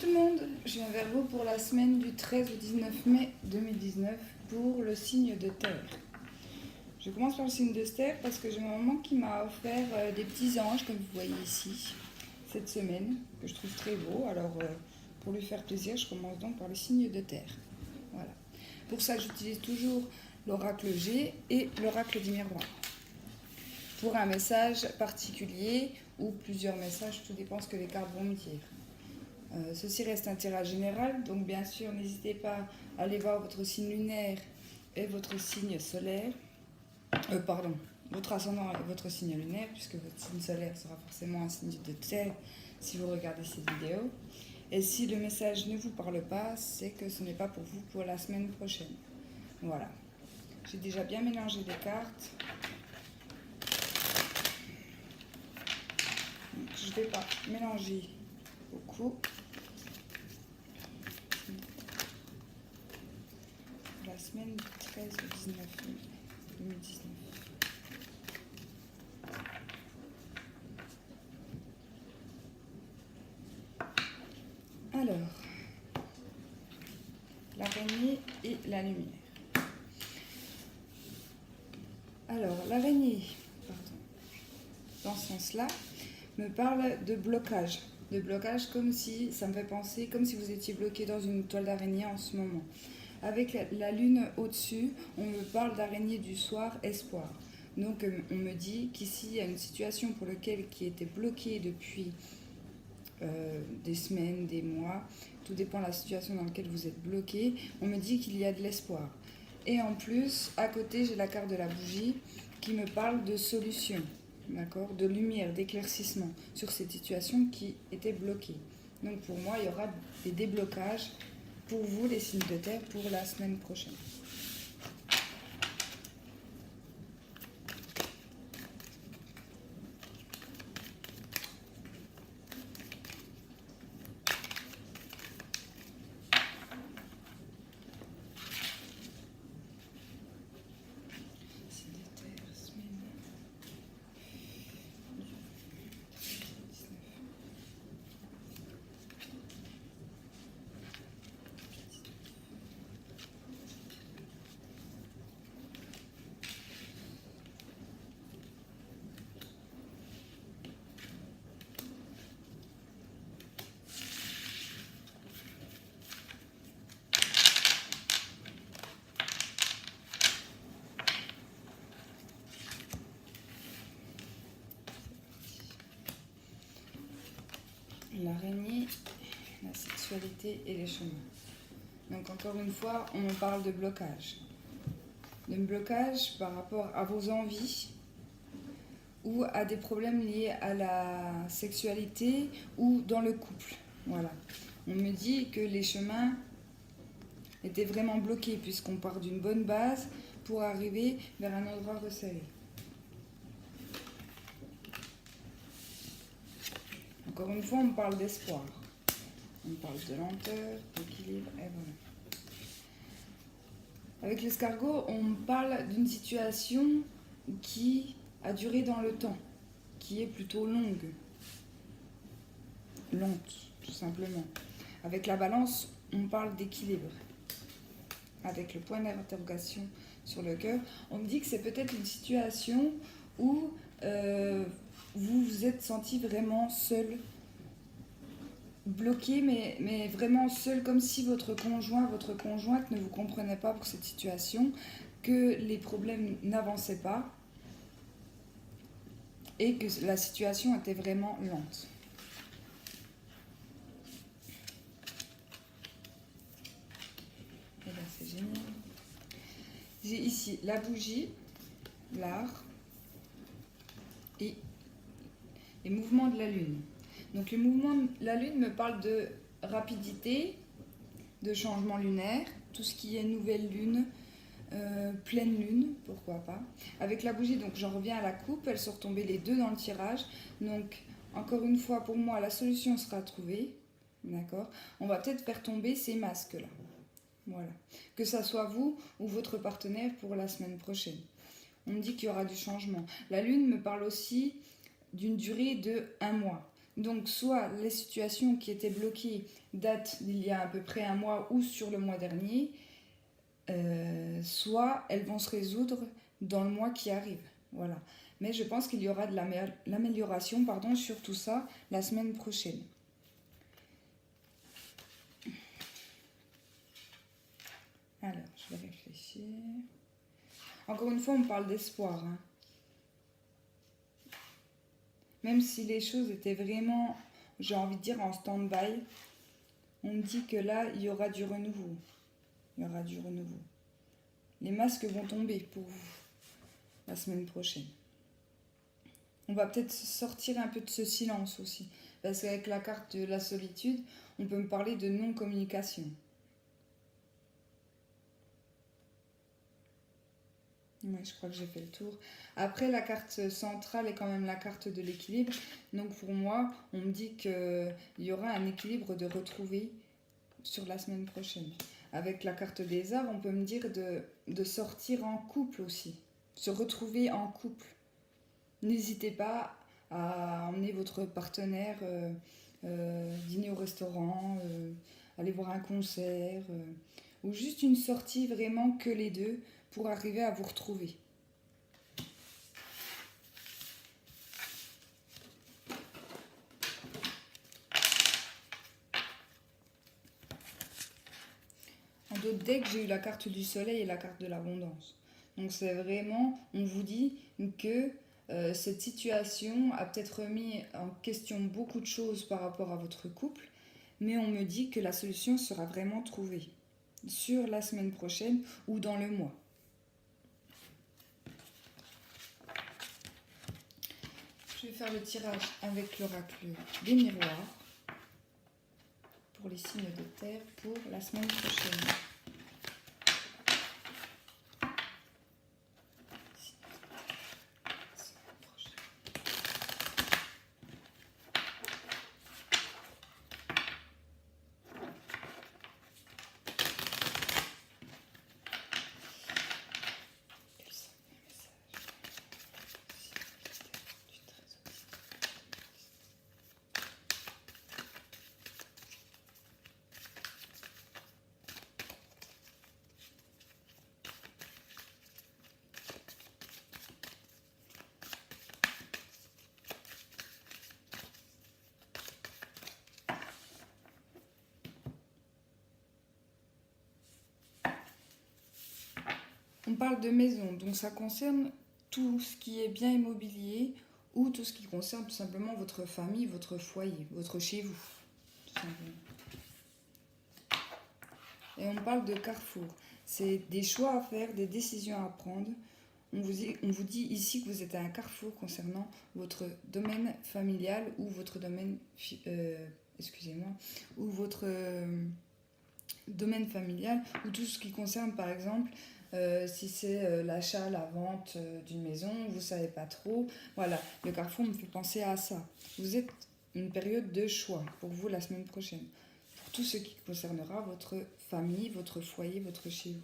tout le monde, je viens vers vous pour la semaine du 13 au 19 mai 2019 pour le signe de terre. Je commence par le signe de terre parce que j'ai ma maman qui m'a offert des petits anges comme vous voyez ici cette semaine que je trouve très beau. Alors pour lui faire plaisir, je commence donc par le signe de terre. Voilà. Pour ça, j'utilise toujours l'oracle G et l'oracle du miroir. Pour un message particulier ou plusieurs messages, tout dépend ce que les cartes vont me dire. Ceci reste un tirage général, donc bien sûr n'hésitez pas à aller voir votre signe lunaire et votre signe solaire, votre ascendant et votre signe lunaire, puisque votre signe solaire sera forcément un signe de terre si vous regardez cette vidéo. Et si le message ne vous parle pas, c'est que ce n'est pas pour vous pour la semaine prochaine. Voilà. J'ai déjà bien mélangé les cartes. Donc, je ne vais pas mélanger beaucoup. La semaine du 13 au 19 mai 2019. Alors, l'araignée et la lumière. Alors, l'araignée, dans ce sens-là, me parle de blocage. De blocage comme si, ça me fait penser, comme si vous étiez bloqué dans une toile d'araignée en ce moment. Avec la lune au-dessus, on me parle d'araignée du soir, espoir. Donc on me dit qu'ici, il y a une situation pour laquelle qui était bloquée depuis des semaines, des mois, tout dépend de la situation dans laquelle vous êtes bloqué. On me dit qu'il y a de l'espoir. Et en plus, à côté, j'ai la carte de la bougie qui me parle de solution, d'accord, de lumière, d'éclaircissement sur cette situation qui était bloquée. Donc pour moi, il y aura des déblocages pour vous, les signes de terre, pour la semaine prochaine. L'araignée, la sexualité et les chemins. Donc encore une fois, on me parle de blocage. De blocage par rapport à vos envies ou à des problèmes liés à la sexualité ou dans le couple. Voilà. On me dit que les chemins étaient vraiment bloqués puisqu'on part d'une bonne base pour arriver vers un endroit resserré. Encore une fois, on parle d'espoir. On parle de lenteur, d'équilibre, et voilà. Avec l'escargot, on parle d'une situation qui a duré dans le temps, qui est plutôt longue. Lente, tout simplement. Avec la balance, on parle d'équilibre. Avec le point d'interrogation sur le cœur, on me dit que c'est peut-être une situation où vous vous êtes senti vraiment seul, bloqué, mais vraiment seul, comme si votre conjoint, votre conjointe ne vous comprenait pas pour cette situation, que les problèmes n'avançaient pas et que la situation était vraiment lente. Et là, c'est génial. J'ai ici la bougie, l'art et les mouvements de la lune. Donc le mouvement de la lune me parle de rapidité, de changement lunaire, tout ce qui est nouvelle lune, pleine lune, pourquoi pas. Avec la bougie, donc j'en reviens à la coupe, elles sont retombées les deux dans le tirage. Donc encore une fois, pour moi, la solution sera trouvée. D'accord. On va peut-être faire tomber ces masques-là. Voilà. Que ça soit vous ou votre partenaire pour la semaine prochaine. On me dit qu'il y aura du changement. La lune me parle aussi d'une durée de 1 mois. Donc, soit les situations qui étaient bloquées datent d'il y a à peu près un mois ou sur le mois dernier, soit elles vont se résoudre dans le mois qui arrive. Voilà. Mais je pense qu'il y aura de l'amélioration sur tout ça la semaine prochaine. Alors, je vais réfléchir. Encore une fois, on parle d'espoir. Hein. Même si les choses étaient vraiment, j'ai envie de dire, en stand-by, on me dit que là, il y aura du renouveau. Il y aura du renouveau. Les masques vont tomber pour vous la semaine prochaine. On va peut-être sortir un peu de ce silence aussi. Parce qu'avec la carte de la solitude, on peut me parler de non-communication. Ouais, je crois que j'ai fait le tour. Après, la carte centrale est quand même la carte de l'équilibre. Donc pour moi, on me dit qu'il y aura un équilibre de retrouver sur la semaine prochaine. Avec la carte des arts, on peut me dire de sortir en couple aussi. Se retrouver en couple. N'hésitez pas à emmener votre partenaire dîner au restaurant, aller voir un concert, ou juste une sortie vraiment que les deux pour arriver à vous retrouver. En d'autres decks, j'ai eu la carte du soleil et la carte de l'abondance. Donc c'est vraiment, on vous dit que cette situation a peut-être remis en question beaucoup de choses par rapport à votre couple, mais on me dit que la solution sera vraiment trouvée sur la semaine prochaine ou dans le mois. Je vais faire le tirage avec l'oracle des miroirs pour les signes de terre pour la semaine prochaine. On parle de maison, donc ça concerne tout ce qui est bien immobilier ou tout ce qui concerne tout simplement votre famille, votre foyer, votre chez vous. Tout simplement. Et on parle de carrefour. C'est des choix à faire, des décisions à prendre. On vous dit ici que vous êtes à un carrefour concernant votre domaine familial ou votre domaine... ou votre domaine familial ou tout ce qui concerne par exemple si c'est l'achat, la vente d'une maison, vous ne savez pas trop. Voilà, le carrefour me fait penser à ça. Vous êtes une période de choix pour vous la semaine prochaine. Pour tout ce qui concernera votre famille, votre foyer, votre chez vous.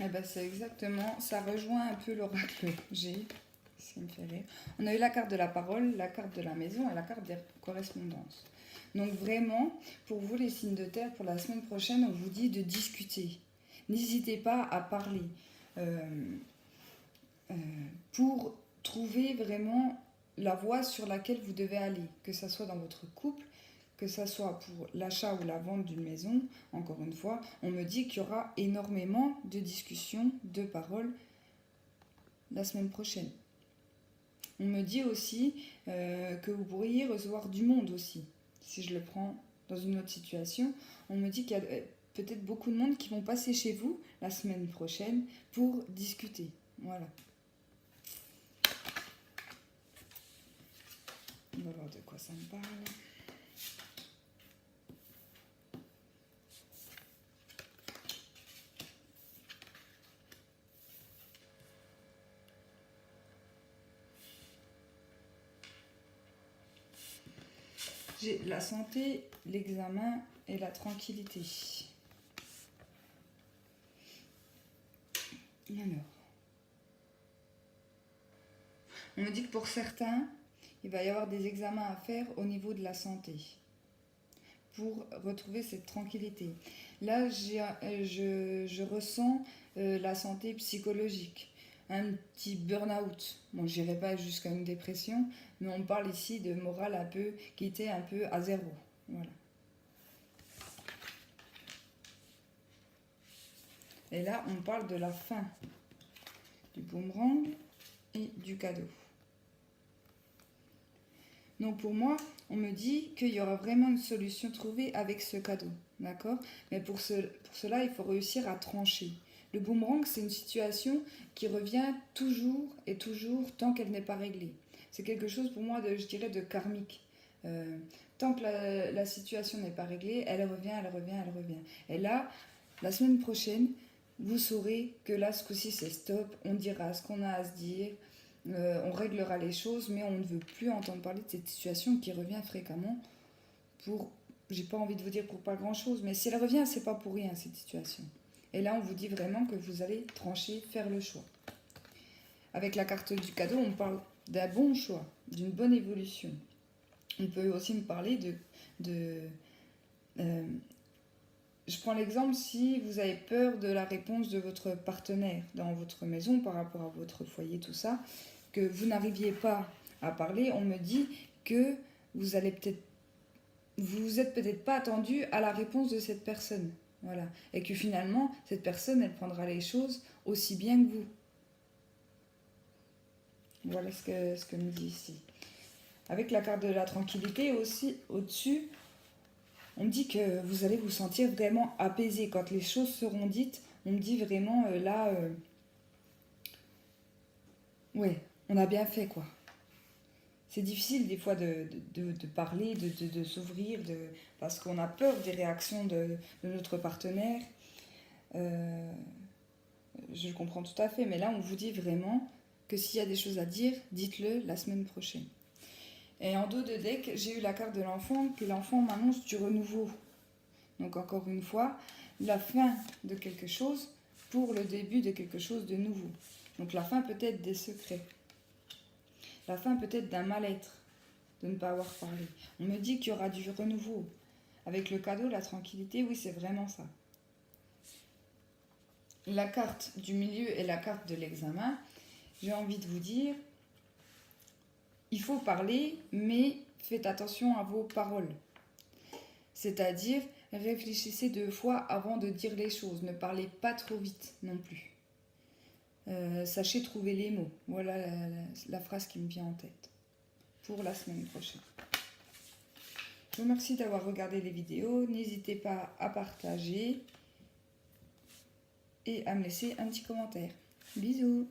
Eh ben c'est exactement, ça rejoint un peu l'oracle G, ça me fait rire. On a eu la carte de la parole, la carte de la maison et la carte des correspondances. Donc vraiment, pour vous les signes de terre, pour la semaine prochaine, on vous dit de discuter. N'hésitez pas à parler pour trouver vraiment la voie sur laquelle vous devez aller, que ce soit dans votre couple, que ça soit pour l'achat ou la vente d'une maison, encore une fois, on me dit qu'il y aura énormément de discussions, de paroles la semaine prochaine. On me dit aussi que vous pourriez recevoir du monde aussi. Si je le prends dans une autre situation, on me dit qu'il y a peut-être beaucoup de monde qui vont passer chez vous la semaine prochaine pour discuter. Voilà. On va voir de quoi ça me parle. J'ai la santé, l'examen et la tranquillité. Alors, on me dit que pour certains, il va y avoir des examens à faire au niveau de la santé pour retrouver cette tranquillité. Là, je ressens la santé psychologique, un petit burn-out. Bon, je n'irai pas jusqu'à une dépression, mais on parle ici de morale un peu qui était un peu à zéro. Voilà. Et là, on parle de la fin du boomerang et du cadeau. Donc pour moi, on me dit qu'il y aura vraiment une solution trouvée avec ce cadeau, d'accord? Mais pour cela, il faut réussir à trancher. Le boomerang, c'est une situation qui revient toujours et toujours tant qu'elle n'est pas réglée. C'est quelque chose pour moi, je dirais, de karmique. Tant que la situation n'est pas réglée, elle revient, elle revient, elle revient. Et là, la semaine prochaine, vous saurez que là, ce coup-ci, c'est stop. On dira ce qu'on a à se dire. On réglera les choses, mais on ne veut plus entendre parler de cette situation qui revient fréquemment pour, j'ai pas envie de vous dire pour pas grand chose, mais si elle revient, c'est pas pour rien cette situation. Et là, on vous dit vraiment que vous allez trancher, faire le choix. Avec la carte du cadeau, on parle d'un bon choix, d'une bonne évolution. On peut aussi me parler je prends l'exemple si vous avez peur de la réponse de votre partenaire dans votre maison par rapport à votre foyer, tout ça, que vous n'arriviez pas à parler, on me dit que vous êtes peut-être pas attendu à la réponse de cette personne. Voilà. Et que finalement, cette personne, elle prendra les choses aussi bien que vous. Voilà ce que me dit ici. Avec la carte de la tranquillité aussi, au-dessus, on me dit que vous allez vous sentir vraiment apaisé. Quand les choses seront dites, on me dit vraiment ouais, on a bien fait quoi. C'est difficile des fois de parler, de s'ouvrir, parce qu'on a peur des réactions de notre partenaire. Je le comprends tout à fait, mais là on vous dit vraiment que s'il y a des choses à dire, dites-le la semaine prochaine. Et en dos de deck, j'ai eu la carte de l'enfant, que l'enfant m'annonce du renouveau. Donc encore une fois, la fin de quelque chose pour le début de quelque chose de nouveau. Donc la fin peut-être des secrets. La fin peut-être d'un mal-être, de ne pas avoir parlé. On me dit qu'il y aura du renouveau. Avec le cadeau, la tranquillité, oui, c'est vraiment ça. La carte du milieu et la carte de l'examen, j'ai envie de vous dire, il faut parler, mais faites attention à vos paroles. C'est-à-dire, réfléchissez 2 fois avant de dire les choses. Ne parlez pas trop vite non plus. Sachez trouver les mots. Voilà la phrase qui me vient en tête pour la semaine prochaine. Je vous remercie d'avoir regardé les vidéos. N'hésitez pas à partager et à me laisser un petit commentaire. Bisous!